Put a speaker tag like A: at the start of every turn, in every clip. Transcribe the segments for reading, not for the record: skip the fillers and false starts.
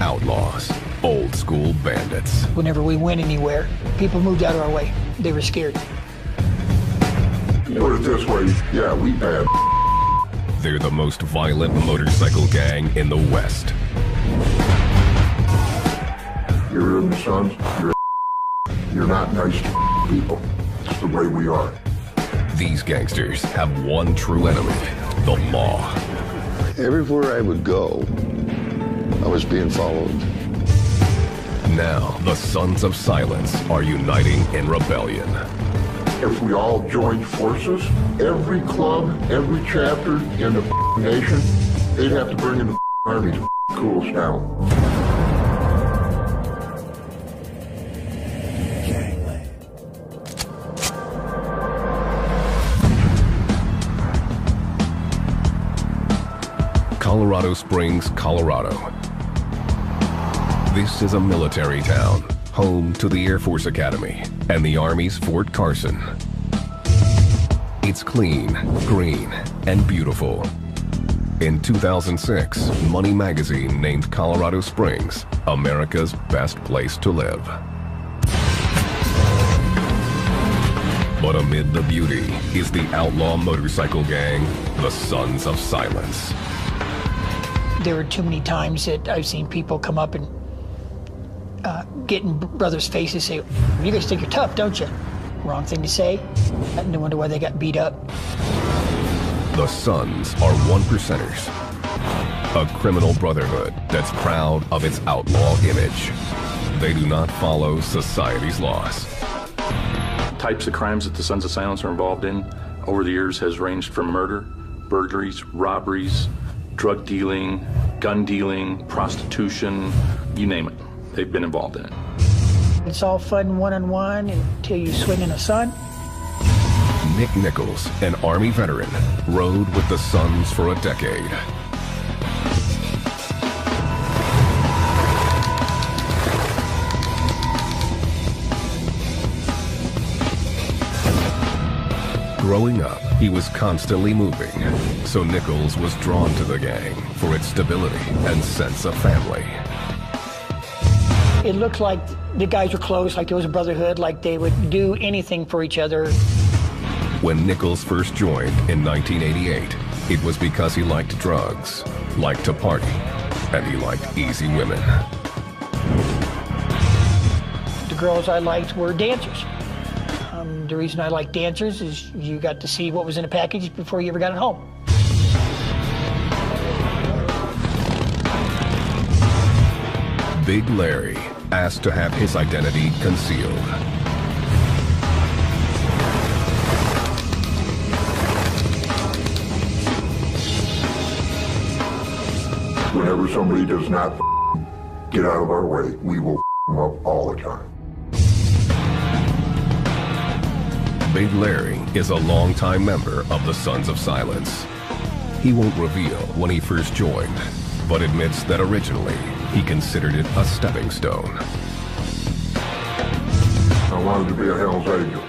A: outlaws, old school bandits.
B: Whenever we went anywhere, people moved out of our way. They were scared.
C: Put it this way, yeah, we bad.
A: They're the most violent motorcycle gang in the West.
C: You're in the Sons, you're not nice people. It's the way we are.
A: These gangsters have one true enemy, the law.
D: Everywhere I would go, I was being followed.
A: Now, the Sons of Silence are uniting in rebellion.
C: If we all joined forces, every club, every chapter in the nation, they'd have to bring in the army to cool us down.
A: Colorado Springs, Colorado. This is a military town, home to the Air Force Academy and the Army's Fort Carson. It's clean, green, and beautiful. In 2006, Money Magazine named Colorado Springs America's best place to live. But amid the beauty is the outlaw motorcycle gang, the Sons of Silence.
B: There were too many times that I've seen people come up and get in brothers' faces, say, "You guys think you're tough, don't you?" Wrong thing to say. No wonder why they got beat up.
A: The Sons are one percenters, a criminal brotherhood that's proud of its outlaw image. They do not follow society's laws.
E: Types of crimes that the Sons of Silence are involved in over the years has ranged from murder, burglaries, robberies, drug dealing, gun dealing, prostitution, you name it. They've been involved in it.
B: It's all fun one-on-one until you swing in a sun.
A: Nick Nichols, an Army veteran, rode with the Sons for a decade. Growing up, he was constantly moving, so Nichols was drawn to the gang for its stability and sense of family.
B: It looked like the guys were close, like there was a brotherhood, like they would do anything for each other.
A: When Nichols first joined in 1988, it was because he liked drugs, liked to party, and he liked easy women.
B: The girls I liked were dancers. The reason I like dancers is you got to see what was in a package before you ever got it home.
A: Big Larry asked to have his identity concealed.
C: Whenever somebody does not get out of our way, we will them up all the time.
A: Big Larry is a longtime member of the Sons of Silence. He won't reveal when he first joined, but admits that originally he considered it a stepping stone.
C: I wanted to be a Hell's Angel.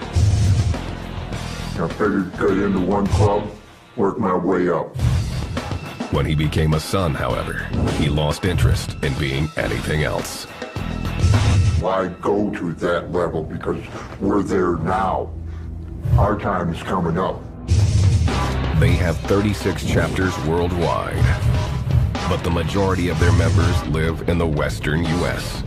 C: I figured get into one club, work my way up.
A: When he became a Son, however, he lost interest in being anything else.
C: Why go to that level? Because we're there now. Our time is coming up.
A: They have 36 chapters worldwide, but the majority of their members live in the western U.S.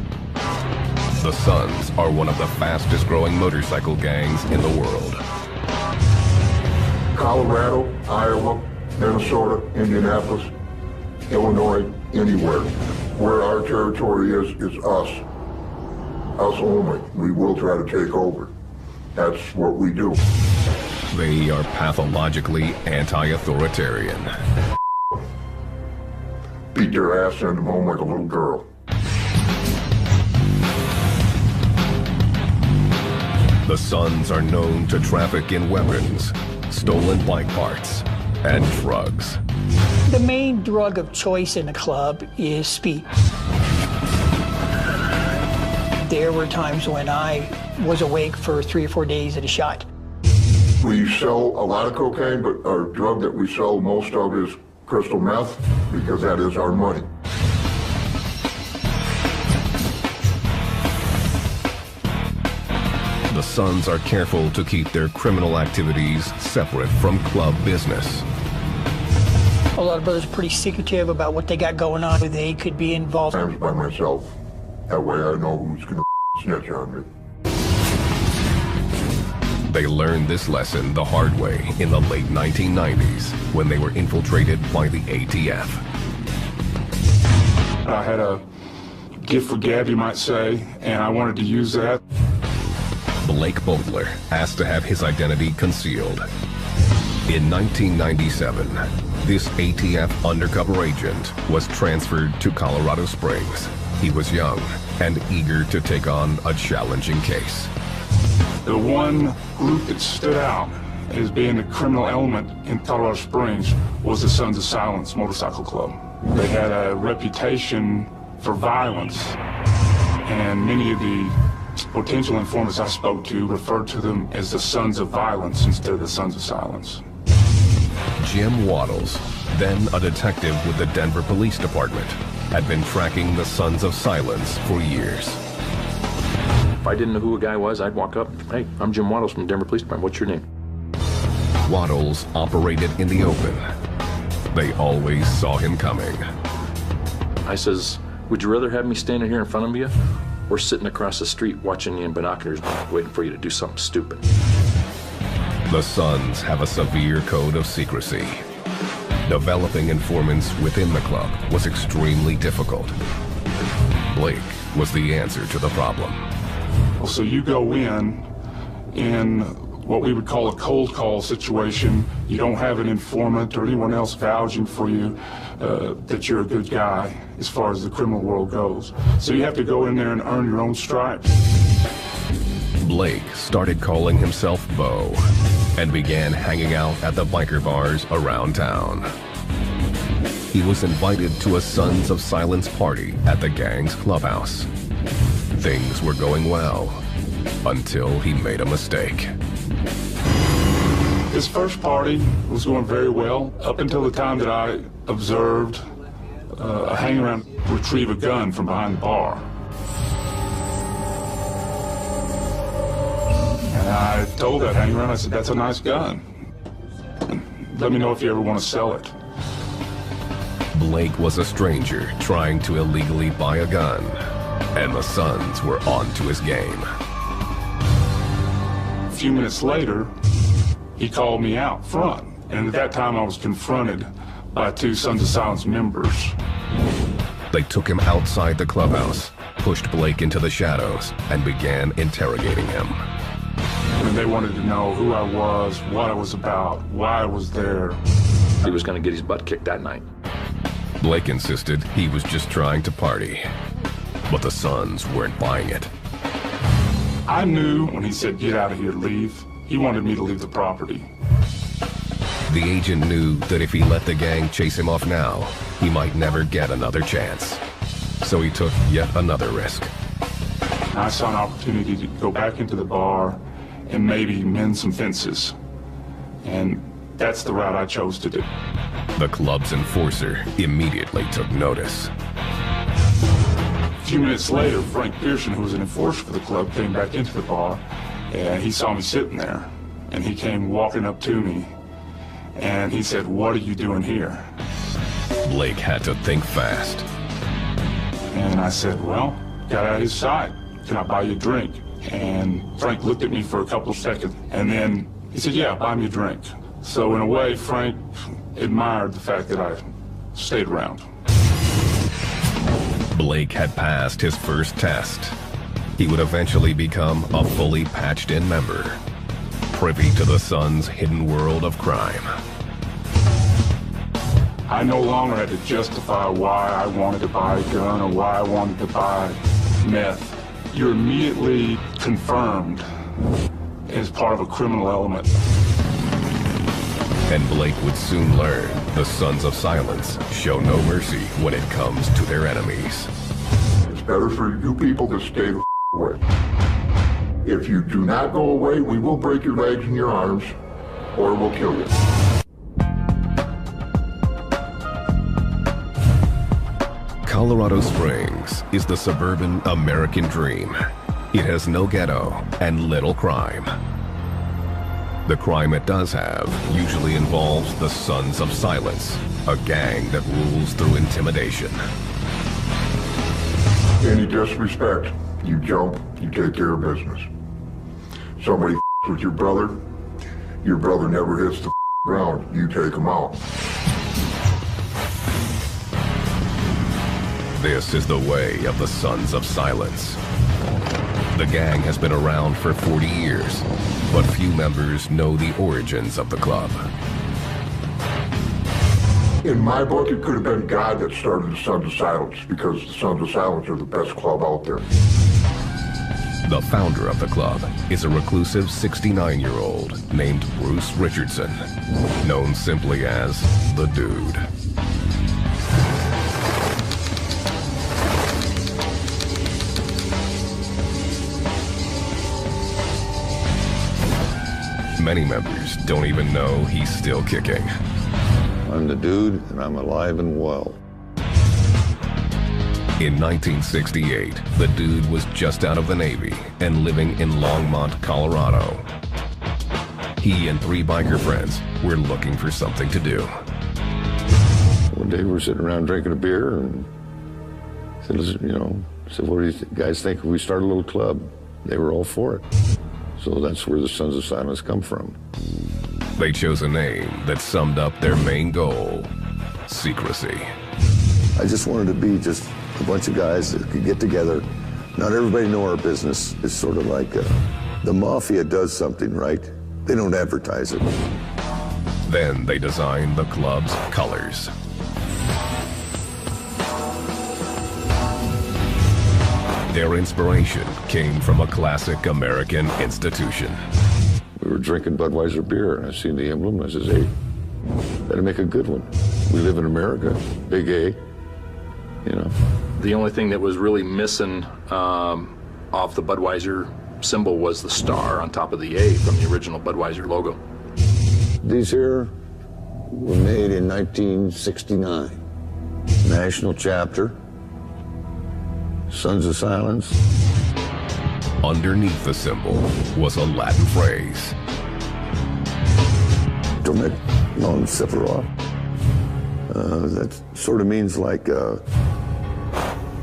A: The Sons are one of the fastest growing motorcycle gangs in the world.
C: Colorado, Iowa, Minnesota, Indianapolis, Illinois, anywhere. Where our territory is us. Us only. We will try to take over. That's what we do.
A: They are pathologically anti-authoritarian.
C: Beat their ass, send them home like a little girl.
A: The Sons are known to traffic in weapons, stolen bike parts, and drugs.
B: The main drug of choice in a club is speed. There were times when I was awake for 3 or 4 days at a shot.
C: We sell a lot of cocaine, but our drug that we sell most of is crystal meth, because that is our money.
A: Sons are careful to keep their criminal activities separate from club business.
B: A lot of brothers are pretty secretive about what they got going on. They could be involved.
C: Times by myself. That way I know who's gonna snitch on me.
A: They learned this lesson the hard way in the late 1990s when they were infiltrated by the ATF.
F: I had a gift for gab, you might say, and I wanted to use that.
A: Blake Boldler asked to have his identity concealed. In 1997, this ATF undercover agent was transferred to Colorado Springs. He was young and eager to take on a challenging case.
F: The one group that stood out as being the criminal element in Colorado Springs was the Sons of Silence Motorcycle Club. They had a reputation for violence, and many of the potential informants I spoke to referred to them as the Sons of Violence instead of the Sons of Silence.
A: Jim Waddles, then a detective with the Denver Police Department, had been tracking the Sons of Silence for years.
E: If I didn't know who a guy was, I'd walk up, "Hey, I'm Jim Waddles from Denver Police Department. What's your name?"
A: Waddles operated in the open. They always saw him coming.
E: I says, "Would you rather have me standing here in front of you or sitting across the street watching you in binoculars waiting for you to do something stupid?"
A: The Sons have a severe code of secrecy. Developing informants within the club was extremely difficult. Blake was the answer to the problem.
F: So you go in what we would call a cold call situation. You don't have an informant or anyone else vouching for you that you're a good guy as far as the criminal world goes. So you have to go in there and earn your own stripes.
A: Blake started calling himself Bo and began hanging out at the biker bars around town. He was invited to a Sons of Silence party at the gang's clubhouse. Things were going well until he made a mistake.
F: This first party was going very well up until the time that I observed a hangaround retrieve a gun from behind the bar. And I told that hangaround, I said, "That's a nice gun. Let me know if you ever want to sell it."
A: Blake was a stranger trying to illegally buy a gun, and the Sons were on to his game.
F: A few minutes later, he called me out front, and at that time I was confronted by two Sons of Silence members.
A: They took him outside the clubhouse, pushed Blake into the shadows, and began interrogating him.
F: And they wanted to know who I was, what I was about, why I was there.
E: He was going to get his butt kicked that night.
A: Blake insisted he was just trying to party, but the Sons weren't buying it.
F: I knew when he said, "Get out of here, leave," he wanted me to leave the property.
A: The agent knew that if he let the gang chase him off now, he might never get another chance. So he took yet another risk.
F: I saw an opportunity to go back into the bar and maybe mend some fences. And that's the route I chose to do.
A: The club's enforcer immediately took notice.
F: A few minutes later, Frank Pearson, who was an enforcer for the club, came back into the bar, and he saw me sitting there. And he came walking up to me, and he said, "What are you doing here?"
A: Blake had to think fast.
F: And I said, "Well, got out of his sight. Can I buy you a drink?" And Frank looked at me for a couple of seconds, and then he said, "Yeah, buy me a drink." So in a way, Frank admired the fact that I stayed around.
A: Blake had passed his first test. He would eventually become a fully patched-in member, privy to the Sons' hidden world of crime.
F: I no longer had to justify why I wanted to buy a gun or why I wanted to buy meth. You're immediately confirmed as part of a criminal element.
A: And Blake would soon learn the Sons of Silence show no mercy when it comes to their enemies.
C: It's better for you people to stay the away. If you do not go away, we will break your legs and your arms, or we'll kill you.
A: Colorado Springs is the suburban American dream. It has no ghetto and little crime. The crime it does have usually involves the Sons of Silence, a gang that rules through intimidation.
C: Any disrespect, you jump, you take care of business. Somebody with your brother never hits the ground, you take him out.
A: This is the way of the Sons of Silence. The gang has been around for 40 years, but few members know the origins of the club.
C: In my book, it could have been God that started the Sons of Silence, because the Sons of Silence are the best club out there.
A: The founder of the club is a reclusive 69-year-old named Bruce Richardson, known simply as the Dude. Many members don't even know he's still kicking.
D: I'm the Dude, and I'm alive and well.
A: In 1968, the Dude was just out of the Navy and living in Longmont, Colorado. He and 3 biker friends were looking for something to do.
D: One day we were sitting around drinking a beer and said, what do you guys think if we start a little club? They were all for it. So that's where the Sons of Silence come from.
A: They chose a name that summed up their main goal: secrecy.
D: I just wanted to be just a bunch of guys that could get together. Not everybody know our business. It's sort of like the mafia does something, right? They don't advertise it.
A: Then they designed the club's colors. Their inspiration came from a classic American institution.
D: We were drinking Budweiser beer, and I seen the emblem, and I says, hey, that'll make a good one. We live in America, big A, you know.
E: The only thing that was really missing off the Budweiser symbol was the star on top of the A from the original Budweiser logo.
D: These here were made in 1969. National chapter, Sons of Silence.
A: Underneath the symbol was a Latin phrase.
D: Dormit non separa. That sort of means like,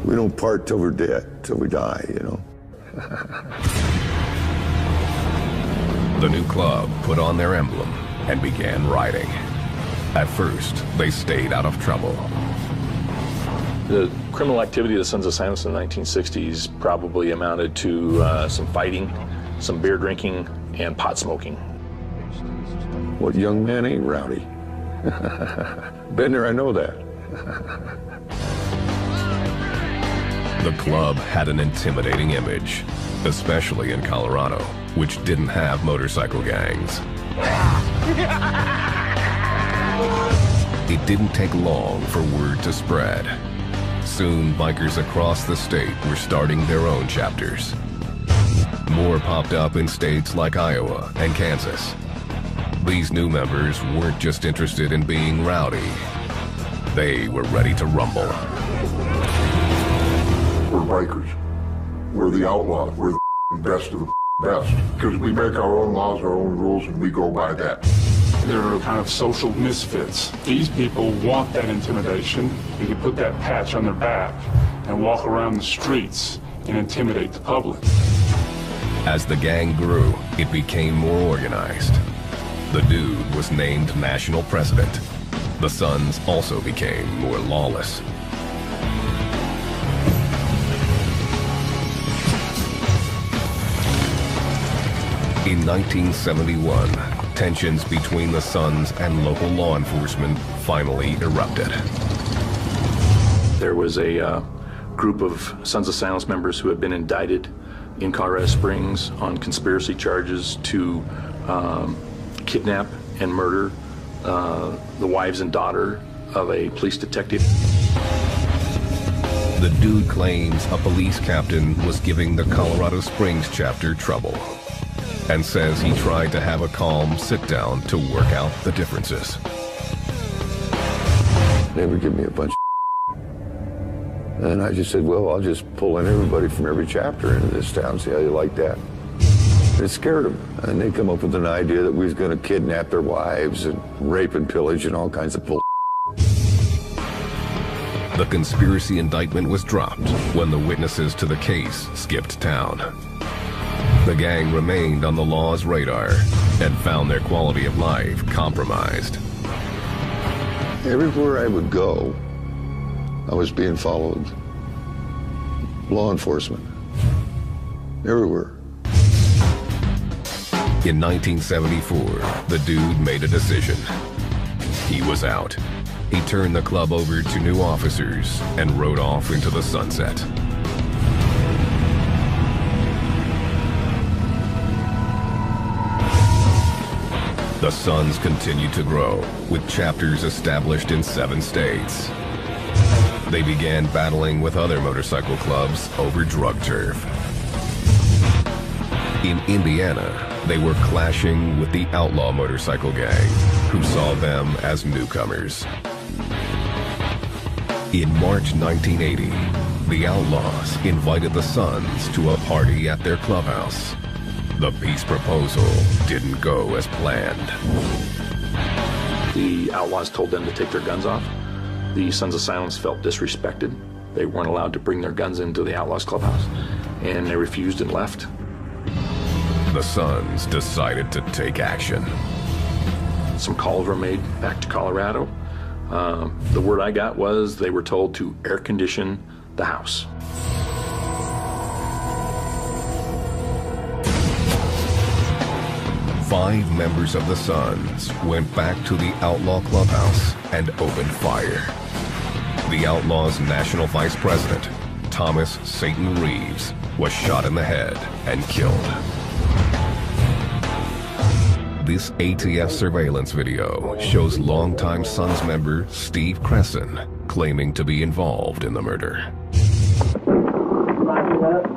D: we don't part till we're dead, till we die, you know.
A: The new club put on their emblem and began riding. At first, they stayed out of trouble.
E: The criminal activity of the Sons of Silence in the 1960s probably amounted to some fighting, some beer drinking, and pot smoking.
D: What young man ain't rowdy? Been there, I know that.
A: The club had an intimidating image, especially in Colorado, which didn't have motorcycle gangs. It didn't take long for word to spread. Soon, bikers across the state were starting their own chapters. More popped up in states like Iowa and Kansas. These new members weren't just interested in being rowdy. They were ready to rumble.
C: We're bikers. We're the outlaws. We're the best of the best. Because we make our own laws, our own rules, and we go by that.
F: They're kind of social misfits. These people want that intimidation. They can put that patch on their back and walk around the streets and intimidate the public.
A: As the gang grew, it became more organized. The Dude was named national president. The Sons also became more lawless. In 1971, tensions between the Sons and local law enforcement finally erupted.
E: There was a group of Sons of Silence members who had been indicted in Colorado Springs on conspiracy charges to kidnap and murder the wives and daughter of a police detective.
A: The Dude claims a police captain was giving the Colorado Springs chapter trouble, and says he tried to have a calm sit-down to work out the differences.
D: They would give me a bunch of And I just said, well, I'll just pull in everybody from every chapter into this town, see how you like that. It scared them. And they come up with an idea that we was going to kidnap their wives and rape and pillage and all kinds of bull.
A: The conspiracy indictment was dropped when the witnesses to the case skipped town. The gang remained on the law's radar and found their quality of life compromised.
D: Everywhere I would go, I was being followed. Law enforcement. Everywhere.
A: In 1974, the dude made a decision. He was out. He turned the club over to new officers and rode off into the sunset. The Sons continued to grow, with chapters established in 7 states. They began battling with other motorcycle clubs over drug turf. In Indiana, they were clashing with the outlaw motorcycle gang, who saw them as newcomers. In March 1980, the Outlaws invited the Sons to a party at their clubhouse. The peace proposal didn't go as planned.
E: The Outlaws told them to take their guns off. The Sons of Silence felt disrespected. They weren't allowed to bring their guns into the Outlaws clubhouse, and they refused and left.
A: The Sons decided to take action.
E: Some calls were made back to Colorado. The word I got was they were told to air condition the house.
A: Five members of the Sons went back to the Outlaw Clubhouse and opened fire. The Outlaws' national vice president, Thomas Satan Reeves, was shot in the head and killed. This ATF surveillance video shows longtime Sons member Steve Cresson claiming to be involved in the murder.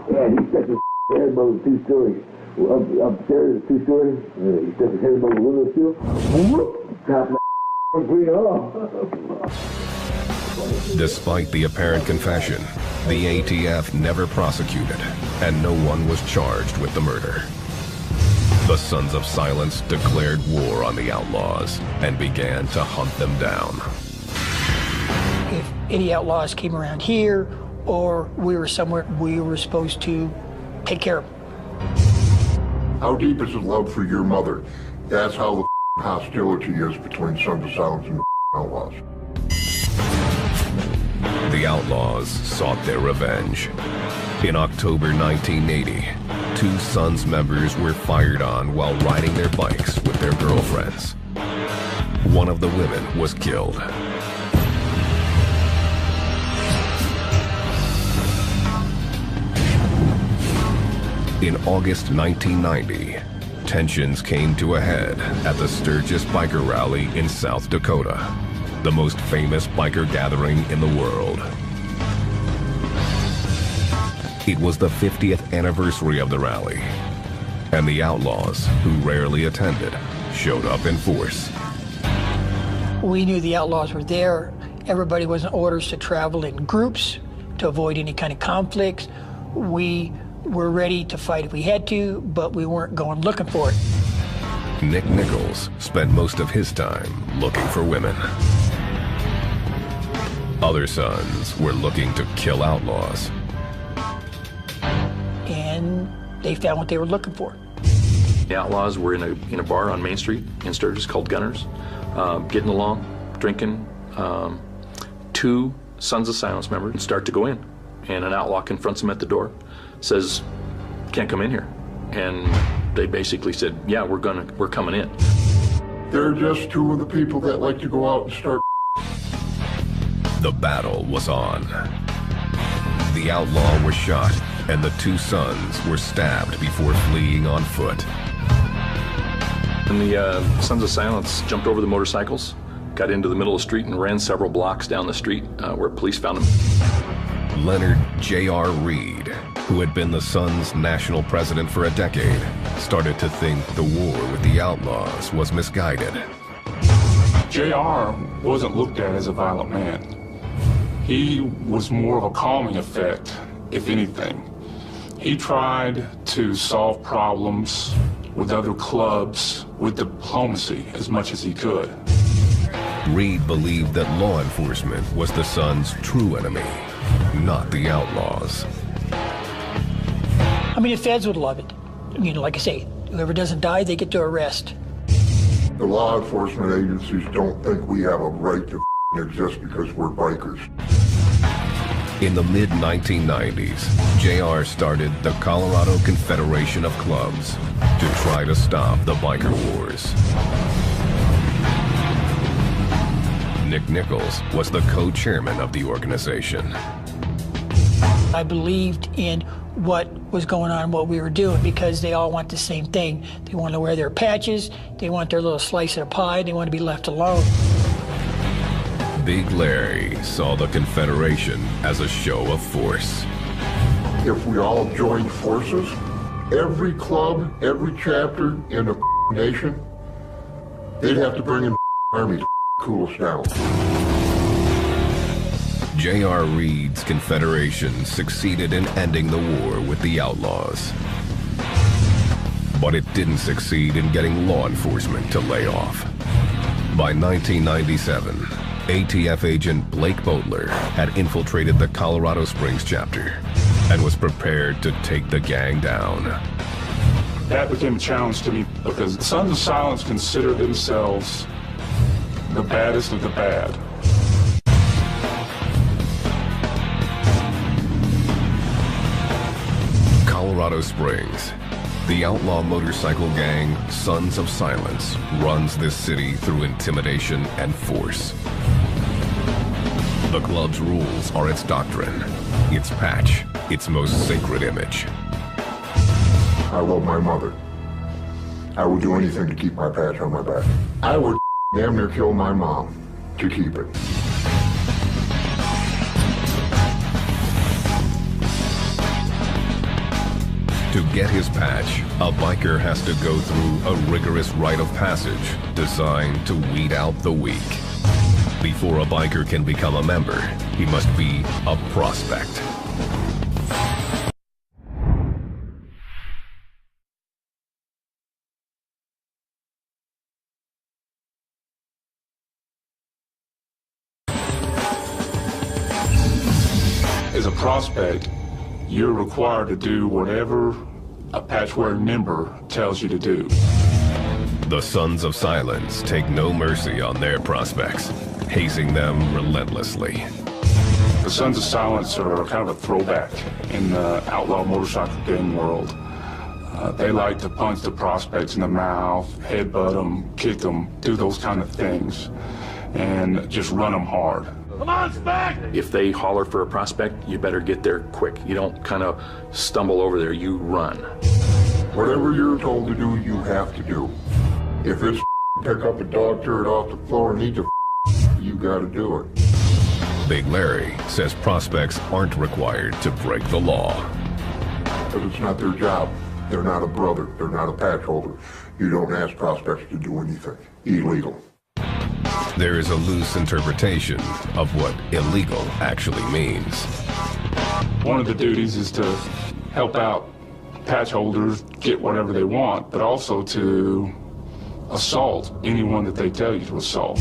G: Yeah, he stuck his head above the 2-story. Upstairs, the 2-story. He stuck his head above the window sill. Whoop! Top my green off.
A: Despite the apparent confession, the ATF never prosecuted, and no one was charged with the murder. The Sons of Silence declared war on the Outlaws and began to hunt them down.
B: If any outlaws came around here or we were somewhere, we were supposed to take care of them.
C: How deep is the love for your mother? That's how the hostility is between Sons of Silence and the Outlaws.
A: The Outlaws sought their revenge. In October 1980, 2 Sons members were fired on while riding their bikes with their girlfriends. One of the women was killed. In August 1990, tensions came to a head at the Sturgis Biker Rally in South Dakota, the most famous biker gathering in the world. It was the 50th anniversary of the rally, and the Outlaws, who rarely attended, showed up in force.
B: We knew the outlaws were there. Everybody was in orders to travel in groups to avoid any kind of conflicts. We were ready to fight if we had to, but we weren't going looking for it.
A: Nick Nichols spent most of his time looking for women. Other Sons were looking to kill outlaws.
B: And they found what they were looking for.
E: The Outlaws were in a bar on Main Street in Sturgis called Gunners, getting along, drinking. 2 Sons of Silence members start to go in, and an outlaw confronts them at the door, says, "Can't come in here." And they basically said, "Yeah, we're coming in."
C: They're just 2 of the people that like to go out and start.
A: The battle was on. The outlaw was shot, and the 2 Sons were stabbed before fleeing on foot.
E: And the Sons of Silence jumped over the motorcycles, got into the middle of the street, and ran several blocks down the street where police found them.
A: Leonard J.R. Reed, who had been the Sons' national president for a decade, started to think the war with the Outlaws was misguided.
F: JR wasn't looked at as a violent man. He was more of a calming effect, if anything. He tried to solve problems with other clubs with diplomacy as much as he could.
A: Reed believed that law enforcement was the Suns' true enemy, not the outlaws.
B: I mean, the feds would love it. You know, like I say, whoever doesn't die, they get to arrest.
C: The law enforcement agencies don't think we have a right to exist because we're bikers.
A: In the mid-1990s, JR started the Colorado Confederation of Clubs to try to stop the biker wars. Nick Nichols was the co-chairman of the organization.
B: I believed in what was going on, what we were doing, because they all want the same thing. They want to wear their patches, they want their little slice of pie, they want to be left alone.
A: Big Larry saw the Confederation as a show of force.
C: If we all joined forces, every club, every chapter in the nation, they'd have to bring in army to cool us down.
A: J.R. Reed's Confederation succeeded in ending the war with the outlaws. But it didn't succeed in getting law enforcement to lay off. By 1997, ATF agent Blake Boatler had infiltrated the Colorado Springs chapter and was prepared to take the gang down.
F: That became a challenge to me because the Sons of Silence consider themselves the baddest of the bad.
A: Colorado Springs. The outlaw motorcycle gang, Sons of Silence, runs this city through intimidation and force. The club's rules are its doctrine, its patch, its most sacred image.
C: I love my mother. I would do anything to keep my patch on my back. I would damn near kill my mom to keep it.
A: To get his patch, a biker has to go through a rigorous rite of passage designed to weed out the weak. Before a biker can become a member, he must be a prospect.
F: As a prospect, you're required to do whatever a patch-wearing member tells you to do.
A: The Sons of Silence take no mercy on their prospects, hazing them relentlessly.
F: The Sons of Silence are kind of a throwback in the outlaw motorcycle gang world. They like to punch the prospects in the mouth, headbutt them, kick them, do those kind of things, and just run them hard.
E: Come on, Spec! If they holler for a prospect, you better get there quick. You don't kind of stumble over there, you run.
C: Whatever you're told to do, you have to do. If it's pick up a dog turd off the floor and eat the you gotta do it.
A: Big Larry says prospects aren't required to break the law.
C: But it's not their job. They're not a brother. They're not a patch holder. You don't ask prospects to do anything illegal.
A: There is a loose interpretation of what illegal actually means.
F: One of the duties is to help out patch holders get whatever they want, but also to assault anyone that they tell you to assault.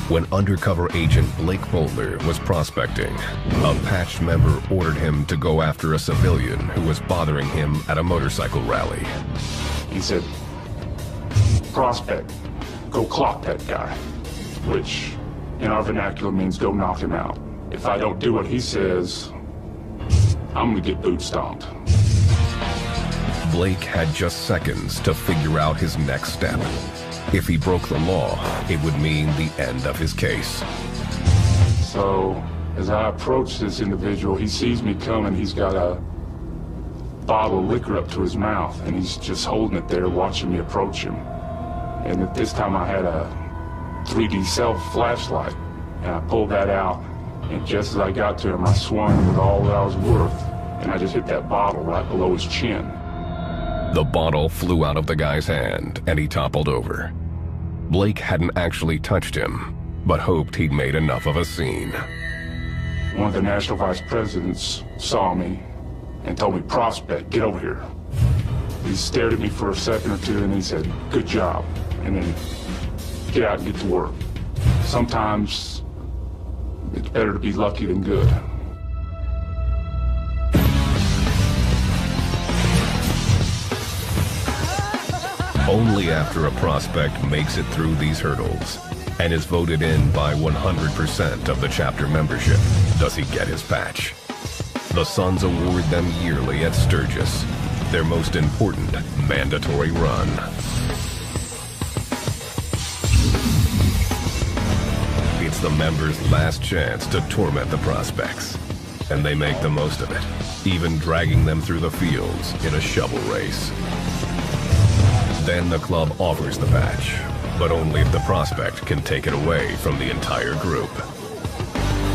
A: When undercover agent Blake Boatler was prospecting, a patched member ordered him to go after a civilian who was bothering him at a motorcycle rally.
F: He said, "Prospect, go clock that guy," which in our vernacular means go knock him out. If I don't do what he says, I'm gonna get boot stomped.
A: Blake had just seconds to figure out his next step. If he broke the law, it would mean the end of his case.
F: So, as I approach this individual, he sees me coming. He's got a bottle of liquor up to his mouth, and he's just holding it there, watching me approach him. And at this time, I had a 3D self flashlight, and I pulled that out, and just as I got to him, I swung with all that I was worth, and I just hit that bottle right below his chin.
A: The bottle flew out of the guy's hand, and he toppled over. Blake hadn't actually touched him, but hoped he'd made enough of a scene.
F: One of the national vice presidents saw me and told me, "Prospect, get over here." He stared at me for a second or two and he said, "Good job," and then get out and get to work. Sometimes it's better to be lucky than good.
A: Only after a prospect makes it through these hurdles and is voted in by 100% of the chapter membership does he get his patch. The Sons award them yearly at Sturgis, their most important mandatory run. It's the members' last chance to torment the prospects, and they make the most of it, even dragging them through the fields in a shovel race. Then the club offers the patch, but only if the prospect can take it away from the entire group.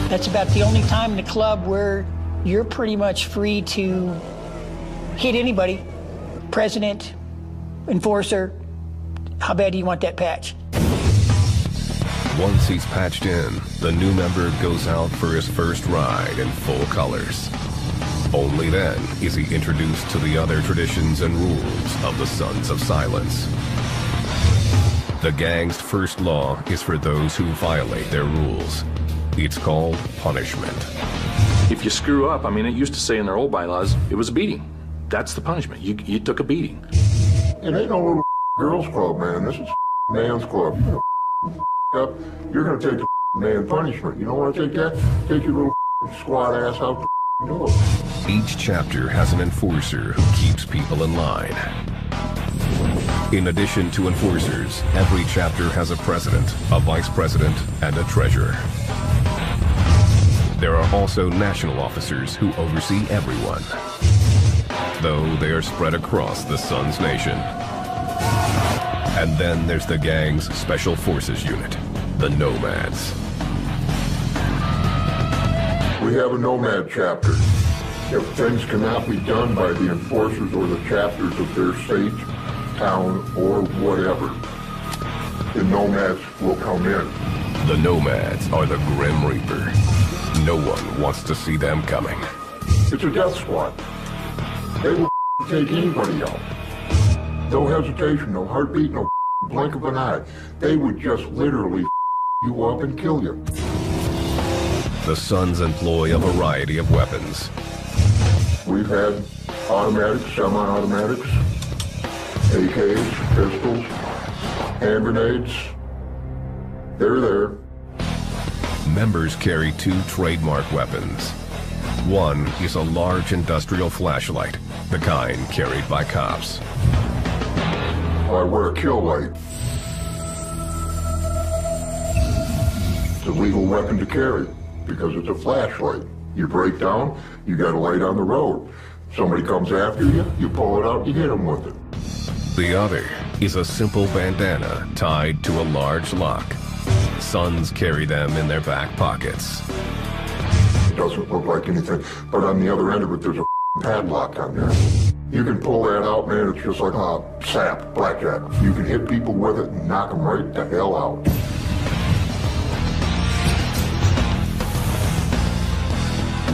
B: That's about the only time in the club where you're pretty much free to hit anybody. President, enforcer, how bad do you want that patch?
A: Once he's patched in, the new member goes out for his first ride in full colors. Only then is he introduced to the other traditions and rules of the Sons of Silence. The gang's first law is for those who violate their rules. It's called punishment.
E: If you screw up, I mean, it used to say in their old bylaws, it was a beating. That's the punishment. You took a beating.
C: It ain't no little girls club, man. This is man's club. Up, you're gonna take the man punishment. You don't want to take that? Take your little squat ass out the door.
A: Each chapter has an enforcer who keeps people in line. In addition to enforcers, every chapter has a president, a vice president, and a treasurer. There are also national officers who oversee everyone, though they are spread across the Sons Nation. And then there's the gang's Special Forces unit, the Nomads.
C: We have a nomad chapter. If things cannot be done by the enforcers or the chapters of their state, town, or whatever, the nomads will come in.
A: The Nomads are the Grim Reaper. No one wants to see them coming.
C: It's a death squad. They will take anybody out. No hesitation, no heartbeat, no blink of an eye. They would just literally you up and kill you.
A: The Sons employ a variety of weapons.
C: We've had automatics, semi-automatics, AKs, pistols, hand grenades. They're there.
A: Members carry 2 trademark weapons. One is a large industrial flashlight, the kind carried by cops.
C: I wear a kill light. It's a legal weapon to carry because it's a flashlight. You break down, you got a light on the road. Somebody comes after you, you pull it out, you hit them with it.
A: The other is a simple bandana tied to a large lock. Sons carry them in their back pockets.
C: It doesn't look like anything, but on the other end of it, there's a padlock on there. You can pull that out, man, it's just like a sap, blackjack. You can hit people with it and knock them right the hell out.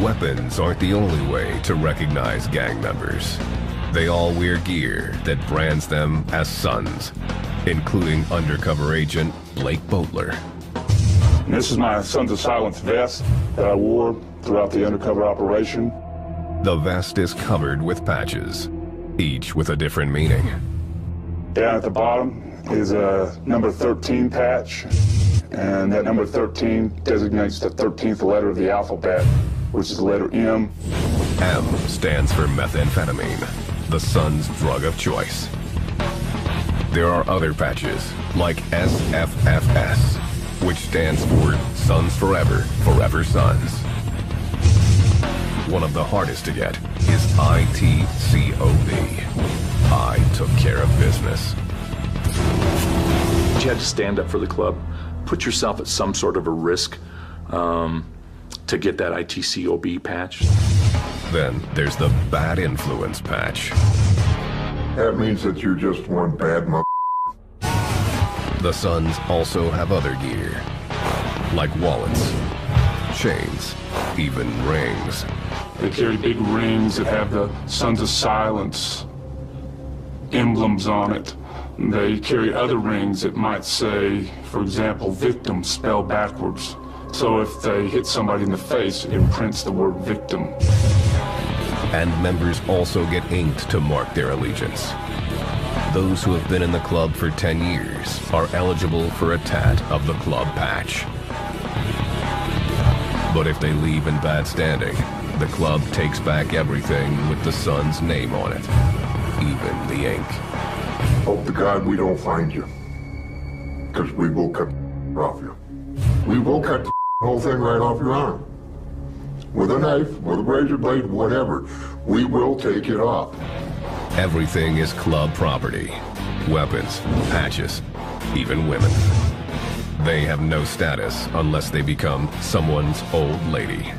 A: Weapons aren't the only way to recognize gang members. They all wear gear that brands them as Sons, including undercover agent Blake Boatler.
F: And this is my Sons of Silence vest that I wore throughout the undercover operation.
A: The vest is covered with patches, each with a different meaning.
F: Down at the bottom is a number 13 patch, and that number 13 designates the 13th letter of the alphabet, which is the letter M.
A: M stands for methamphetamine, the Sons' drug of choice. There are other patches, like SFFS, which stands for Sons Forever, Forever Sons. One of the hardest to get is ITCOB. I took care of business.
E: You had to stand up for the club, put yourself at some sort of a risk to get that ITCOB patch.
A: Then there's the bad influence patch.
C: That means that you're just one bad mother.
A: The Sons also have other gear, like wallets, chains, even rings.
F: They carry big rings that have the Sons of Silence emblems on it. They carry other rings that might say, for example, victim spelled backwards. So if they hit somebody in the face, it imprints the word victim.
A: And members also get inked to mark their allegiance. Those who have been in the club for 10 years are eligible for a tat of the club patch. But if they leave in bad standing, the club takes back everything with the Sun's name on it, even the ink.
C: Hope to God we don't find you, because we will cut off you. We will cut the whole thing right off your arm. With a knife, with a razor blade, whatever. We will take it off.
A: Everything is club property. Weapons, patches, even women. They have no status unless they become someone's old lady.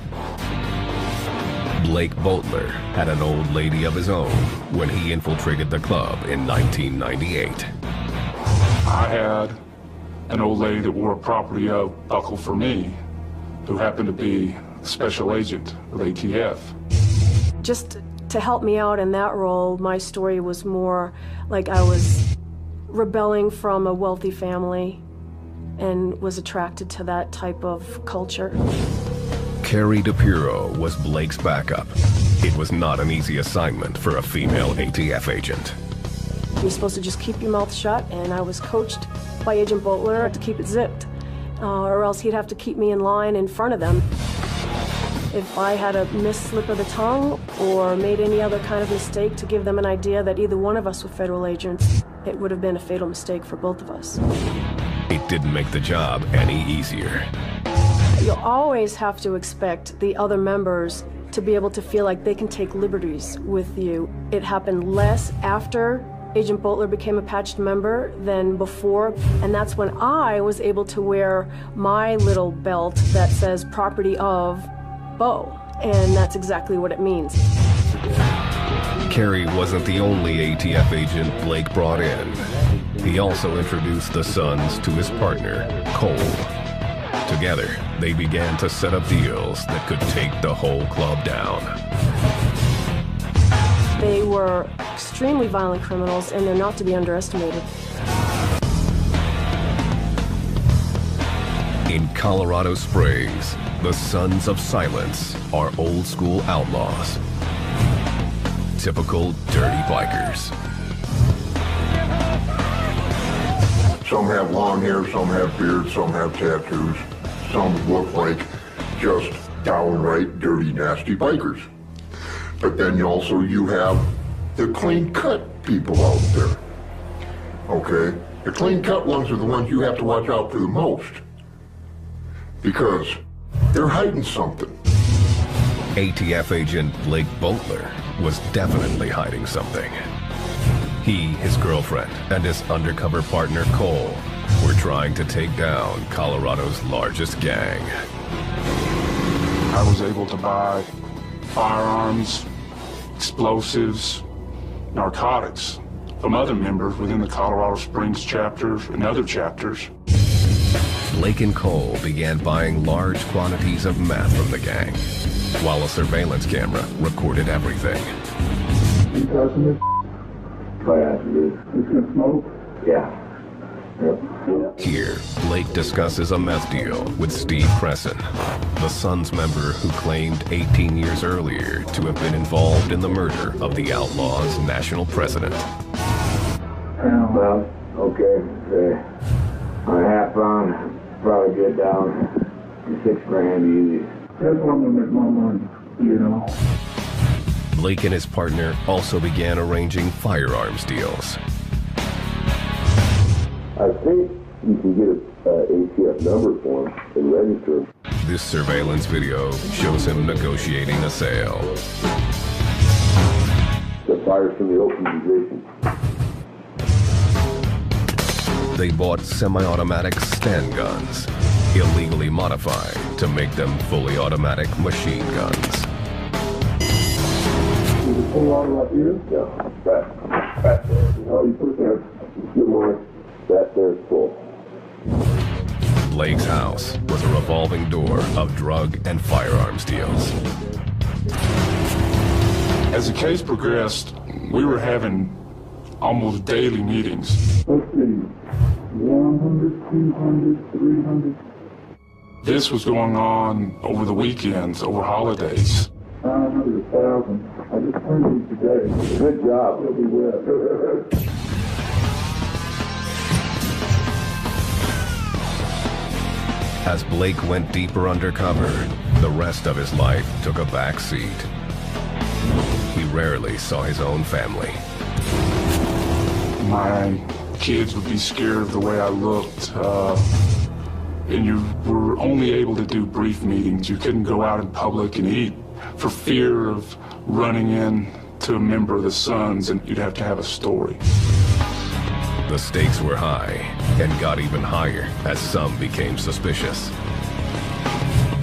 A: Blake Boatler had an old lady of his own when he infiltrated the club in 1998.
F: I had an old lady that wore a property buckle for me, who happened to be a special agent with ATF.
H: Just to help me out in that role, my story was more like I was rebelling from a wealthy family and was attracted to that type of culture.
A: Carrie DePiro was Blake's backup. It was not an easy assignment for a female ATF agent.
H: You're supposed to just keep your mouth shut, and I was coached by Agent Boatler to keep it zipped, or else he'd have to keep me in line in front of them. If I had a misslip of the tongue or made any other kind of mistake to give them an idea that either one of us were federal agents, it would have been a fatal mistake for both of us.
A: It didn't make the job any easier.
H: You'll always have to expect the other members to be able to feel like they can take liberties with you. It happened less after Agent Boatler became a patched member than before, and that's when I was able to wear my little belt that says property of Bo, and that's exactly what it means.
A: Carrie wasn't the only ATF agent Blake brought in. He also introduced the Sons to his partner, Cole. Together, they began to set up deals that could take the whole club down.
H: They were extremely violent criminals, and they're not to be underestimated.
A: In Colorado Springs, the Sons of Silence are old-school outlaws. Typical dirty bikers.
C: Some have long hair, some have beards, some have tattoos. Some look like just downright dirty, nasty bikers. But then you have the clean-cut people out there. Okay? The clean-cut ones are the ones you have to watch out for the most. Because they're hiding something.
A: ATF agent Blake Boatler was definitely hiding something. He, his girlfriend, and his undercover partner Cole were trying to take down Colorado's largest gang.
F: I was able to buy firearms, explosives, narcotics from other members within the Colorado Springs chapters and other chapters.
A: Blake and Cole began buying large quantities of meth from the gang, while a surveillance camera recorded everything.
G: You touching this? Oh yeah, it is. It's gonna smoke? Yeah. Yep.
A: Here, Blake discusses a meth deal with Steve Cresson, the Sons member who claimed 18 years earlier to have been involved in the murder of the Outlaws' national president.
G: Well, okay. On a half pound, probably get down to $6 grand easy. That's one to make more money, you know.
A: Blake and his partner also began arranging firearms deals.
G: I think you can get an ATF number for him and register him.
A: This surveillance video shows him negotiating a sale.
G: The fire's from the open position.
A: They bought semi-automatic Sten guns, illegally modified to make them fully automatic machine guns.
G: You can pull on up here? Yeah, back there. Oh, you put it there. Good morning. That there's full.
A: Blake's house was a revolving door of drug and firearms deals.
F: As the case progressed, we were having almost daily meetings.
G: Let's see, 100, 200, 300.
F: This was going on over the weekends, over holidays.
G: 900,000. I just printed these today. Good job. It'll be well.
A: As Blake went deeper undercover, the rest of his life took a back seat. He rarely saw his own family.
F: My kids would be scared of the way I looked, and you were only able to do brief meetings. You couldn't go out in public and eat for fear of running into a member of the Sons, and you'd have to have a story.
A: The stakes were high and got even higher as some became suspicious.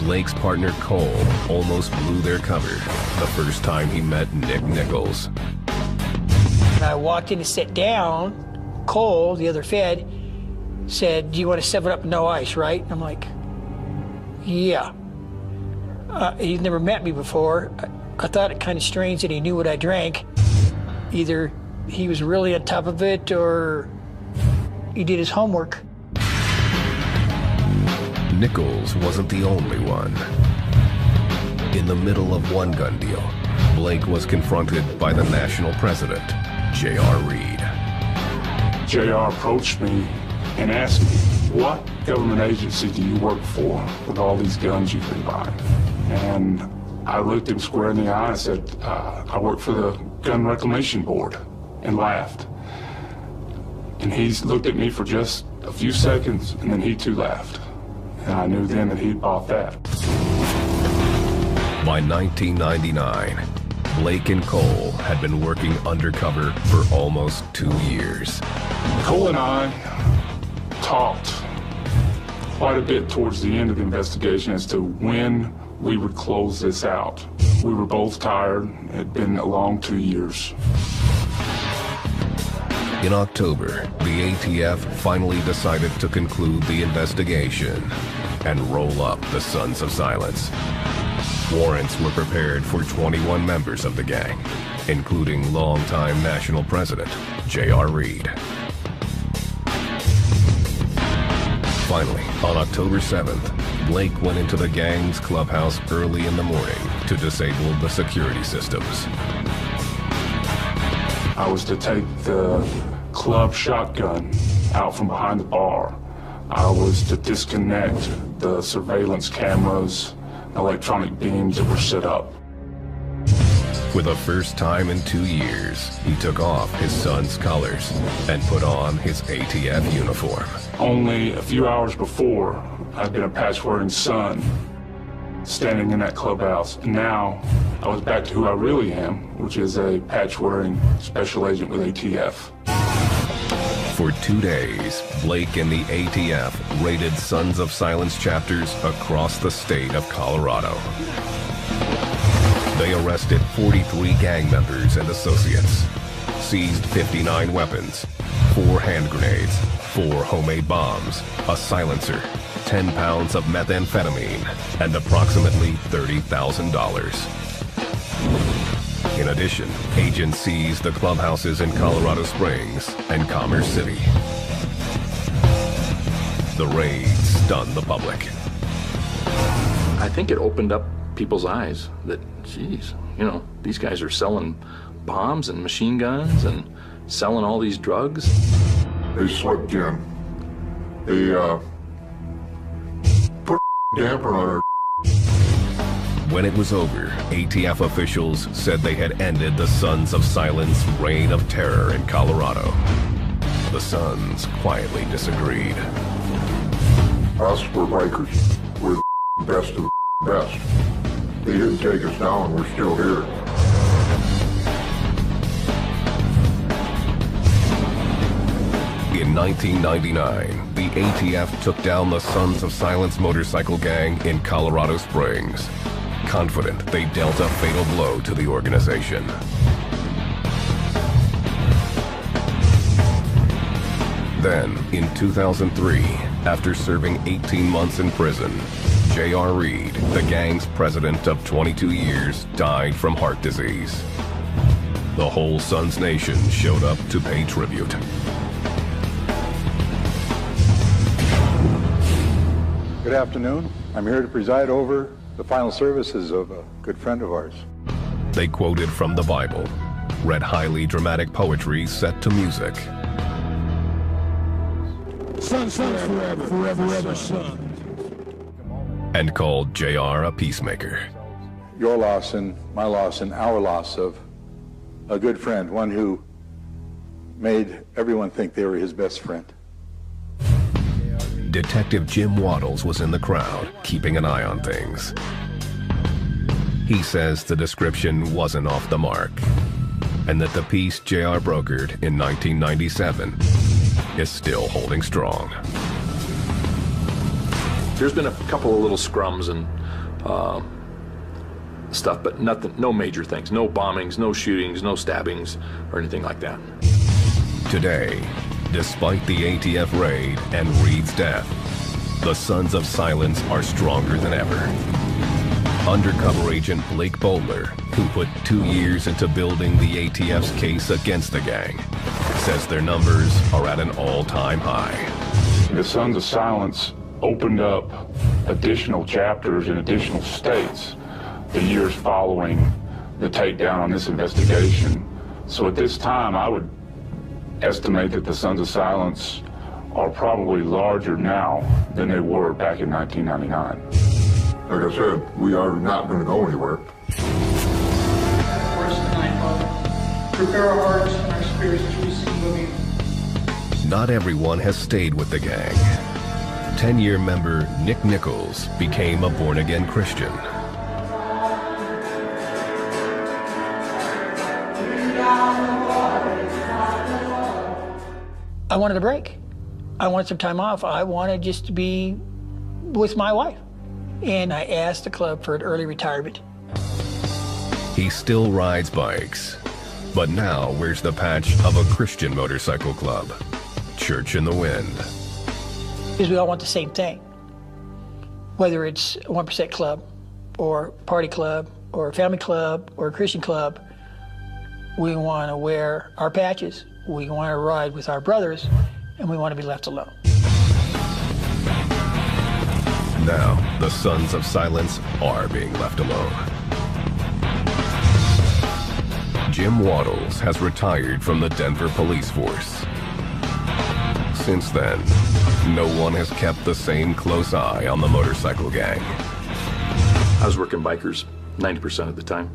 A: Blake's partner Cole almost blew their cover the first time he met Nick Nichols.
B: When I walked in to sit down, Cole, the other Fed, said, "Do you want to 7-Up no ice, right?" And I'm like, "Yeah." He'd never met me before. I thought it kind of strange that he knew what I drank. Either he was really on top of it or he did his homework.
A: Nichols wasn't the only one. In the middle of one gun deal, Blake was confronted by the national president, J.R. Reed.
F: JR approached me and asked me, "What government agency do you work for with all these guns you've been buying?" And I looked him square in the eye and said, "I work for the Gun Reclamation Board," and laughed. And he looked at me for just a few seconds, and then he too laughed. And I knew then that he'd bought that.
A: By 1999, Blake and Cole had been working undercover for almost 2 years.
F: Cole and I talked quite a bit towards the end of the investigation as to when we would close this out. We were both tired. It had been a long 2 years.
A: In October, the ATF finally decided to conclude the investigation and roll up the Sons of Silence. Warrants were prepared for 21 members of the gang, including longtime national president J.R. Reed. Finally, on October 7th, Blake went into the gang's clubhouse early in the morning to disable the security systems.
F: I was to take the club shotgun out from behind the bar. I was to disconnect the surveillance cameras, electronic beams that were set up.
A: For the first time in 2 years, he took off his son's colors and put on his ATF uniform.
F: Only a few hours before, I'd been a patch-wearing son standing in that clubhouse. And now, I was back to who I really am, which is a patch-wearing special agent with ATF.
A: For 2 days, Blake and the ATF raided Sons of Silence chapters across the state of Colorado. They arrested 43 gang members and associates, seized 59 weapons, 4 hand grenades, 4 homemade bombs, a silencer, 10 pounds of methamphetamine, and approximately $30,000. In addition, agents seized the clubhouses in Colorado Springs and Commerce City. The raid stunned the public.
E: I think it opened up people's eyes that, geez, you know, these guys are selling bombs and machine guns and selling all these drugs.
C: They slipped in. They put a damper on our.
A: When it was over, ATF officials said they had ended the Sons of Silence reign of terror in Colorado. The Sons quietly disagreed.
C: Us, we're bikers. We're the best of the best. They didn't take us down, we're still here.
A: In 1999, the ATF took down the Sons of Silence motorcycle gang in Colorado Springs, confident they dealt a fatal blow to the organization. Then, in 2003, After serving 18 months in prison, J.R. Reed, the gang's president of 22 years, died from heart disease. The whole Sons Nation showed up to pay tribute.
I: Good afternoon. I'm here to preside over the final services of a good friend of ours.
A: They quoted from the Bible, read highly dramatic poetry set to music,
J: Sons forever, forever, son.
A: and called J.R. a peacemaker.
I: Your loss and my loss and our loss of a good friend, one who made everyone think they were his best friend.
A: Detective Jim Waddles was in the crowd, keeping an eye on things. He says the description wasn't off the mark, and that the piece J.R. brokered in 1997 is still holding strong.
E: There's been a couple of little scrums and stuff, but nothing, no major things, no bombings, no shootings, no stabbings, or anything like that.
A: Today, despite the ATF raid and Reed's death, the Sons of Silence are stronger than ever. Undercover agent Blake Bowler, who put 2 years into building the ATF's case against the gang, says their numbers are at an all-time high.
F: The Sons of Silence opened up additional chapters in additional states the years following the takedown on this investigation. So at this time, I would estimate that the Sons of Silence are probably larger now than they were back in 1999.
C: Like I said, we are not going to go anywhere.
K: For us tonight, Father, prepare our hearts and our spirits to receive of you.
A: Not everyone has stayed with the gang. 10-year member Nick Nichols became a born-again Christian.
B: I wanted a break. I wanted some time off. I wanted just to be with my wife. And I asked the club for an early retirement.
A: He still rides bikes, but now wears the patch of a Christian motorcycle club, Church in the Wind.
B: Because we all want the same thing. Whether it's a 1% club, or party club, or a family club, or a Christian club, we want to wear our patches, we want to ride with our brothers, and we want to be left alone.
A: Now, the Sons of Silence are being left alone. Jim Waddles has retired from the Denver police force. Since then, no one has kept the same close eye on the motorcycle gang.
E: I was working bikers 90% of the time.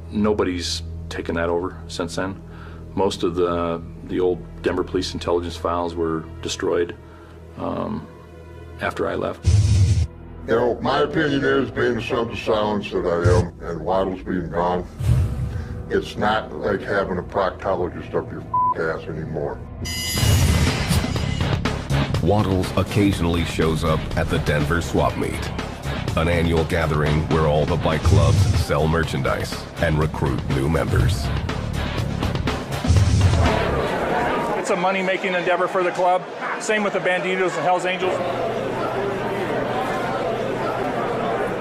E: Nobody's taken that over since then. Most of the old Denver police intelligence files were destroyed after I left.
C: You know, my opinion is, being the Sons of Silence that I am, and Waddles being gone, it's not like having a proctologist up your ass anymore.
A: Waddles occasionally shows up at the Denver Swap Meet, an annual gathering where all the bike clubs sell merchandise and recruit new members.
L: It's a money-making endeavor for the club. Same with the Banditos and Hells Angels.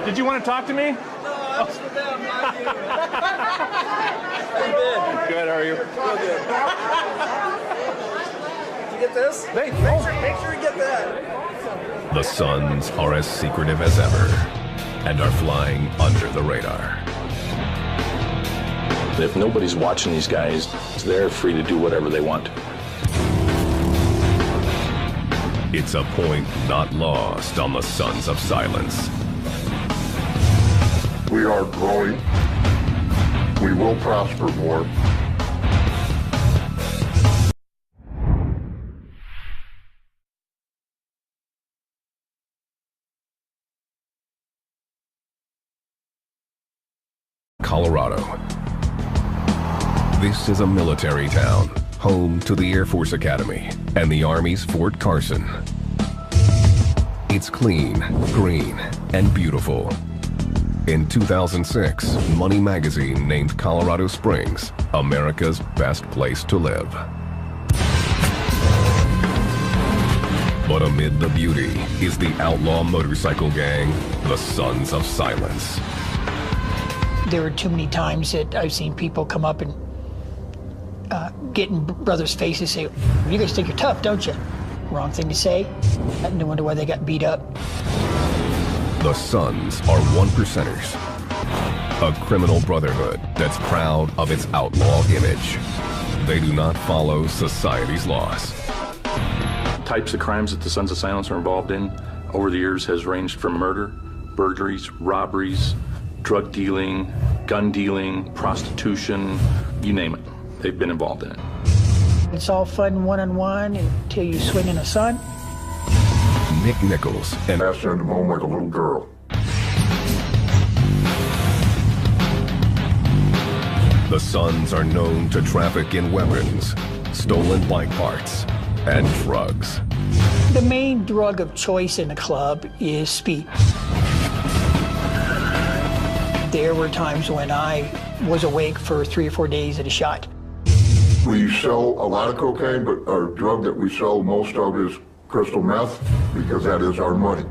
L: Did you want to talk to me?
K: No, I was with them, not you.
L: Good, how are you?
K: Real good. Did you get this? Make sure you get that.
A: The Sons are as secretive as ever and are flying under the radar.
E: If nobody's watching these guys, they're free to do whatever they want.
A: It's a point not lost on the Sons of Silence.
C: We are growing. We will prosper more.
A: Colorado. This is a military town, home to the Air Force Academy and the Army's Fort Carson. It's clean, green, and beautiful. In 2006, Money Magazine named Colorado Springs America's best place to live. But amid the beauty is the outlaw motorcycle gang, the Sons of Silence.
B: There are too many times that I've seen people come up and get in brothers' faces, say, "You guys think you're tough, don't you?" Wrong thing to say. No wonder why they got beat up.
A: The Sons are one percenters, a criminal brotherhood that's proud of its outlaw image. They do not follow society's laws.
E: Types of crimes that the Sons of Silence are involved in over the years has ranged from murder, burglaries, robberies, drug dealing, gun dealing, prostitution, you name it. They've been involved in it.
B: It's all fun one-on-one until you swing in a son.
A: Nick Nichols and
C: I sent him home like a little girl.
A: the Sons are known to traffic in weapons, stolen bike parts, and drugs.
B: The main drug of choice in the club is speed. There were times when I was awake for 3 or 4 days at a shot.
C: We sell a lot of cocaine, but our drug that we sell most of is crystal meth, because that is our money.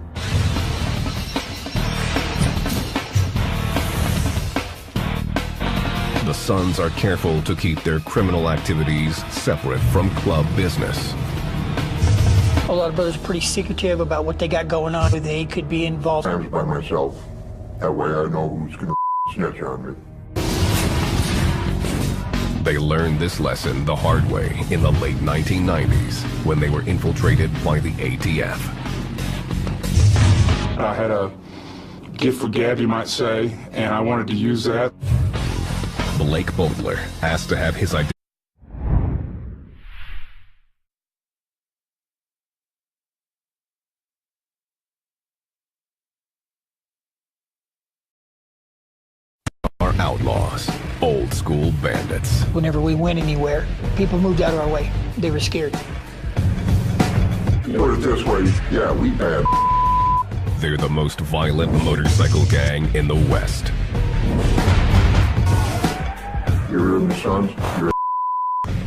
A: The Sons are careful to keep their criminal activities separate from club business.
B: A lot of brothers are pretty secretive about what they got going on. They could be involved.
C: I'm by myself. That way I know who's going to snitch on me.
A: They learned this lesson the hard way in the late 1990s when they were infiltrated by the ATF.
F: I had a gift for gab, you might say, and I wanted to use that.
A: Blake Bowler asked to have his identity are outlaws, old school bandits.
B: Whenever we went anywhere, people moved out of our way. They were scared.
C: Put it this way, yeah, we bad.
A: They're the most violent motorcycle gang in the West.
C: You're in the Sons,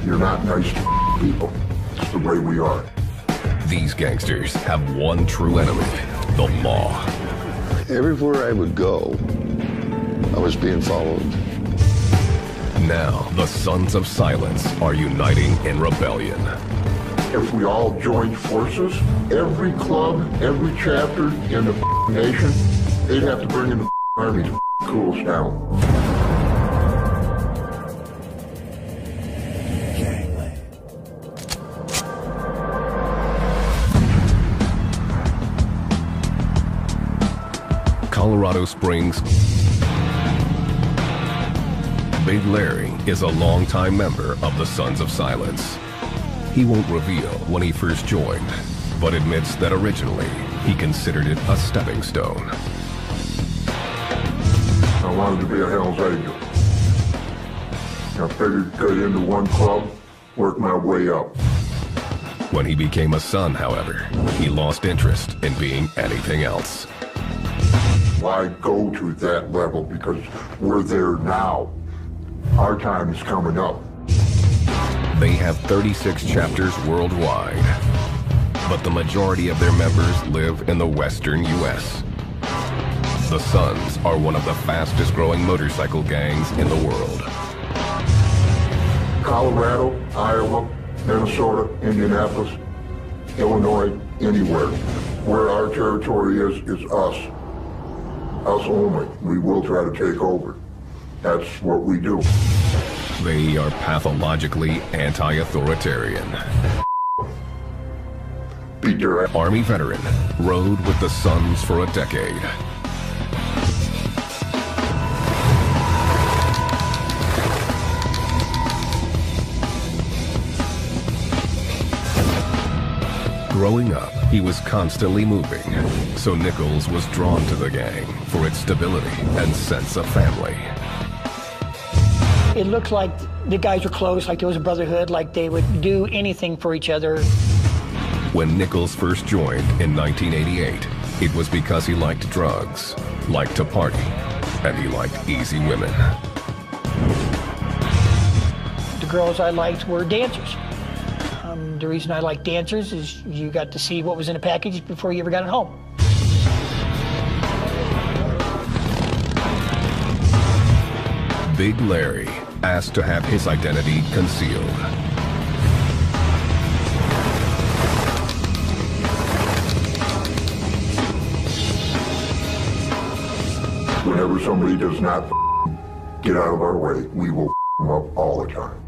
C: you're not nice people. It's the way we are.
A: These gangsters have one true enemy, the law.
D: Everywhere I would go, I was being followed.
A: Now, the Sons of Silence are uniting in rebellion.
C: If we all joined forces, every club, every chapter in the nation, they'd have to bring in the army to cool us down.
A: Colorado Springs. Big Larry is a longtime member of the Sons of Silence. He won't reveal when he first joined, but admits that originally he considered it a stepping stone.
C: I wanted to be a Hell's Angel. I figured to get into one club, work my way up.
A: When he became a Son, however, he lost interest in being anything else.
C: Why go to that level? Because we're there now. Our time is coming up.
A: They have 36 chapters worldwide, but the majority of their members live in the western U.S. The Sons are one of the fastest growing motorcycle gangs in the world.
C: Colorado, Iowa, Minnesota, Indianapolis, Illinois, anywhere. Where our territory is us. Us only. We will try to take over. That's what we do.
A: They are pathologically anti-authoritarian.
C: Beat their ass.
A: Army veteran, rode with the Sons for a decade. Growing up, he was constantly moving, so Nichols was drawn to the gang for its stability and sense of family.
B: It looked like the guys were close, like there was a brotherhood, like they would do anything for each other.
A: When Nichols first joined in 1988, it was because he liked drugs, liked to party, and he liked easy women.
B: The girls I liked were dancers. The reason I like dancers is you got to see what was in a package before you ever got it home.
A: Big Larry asked to have his identity concealed.
C: Whenever somebody does not get out of our way, we will them up all the time.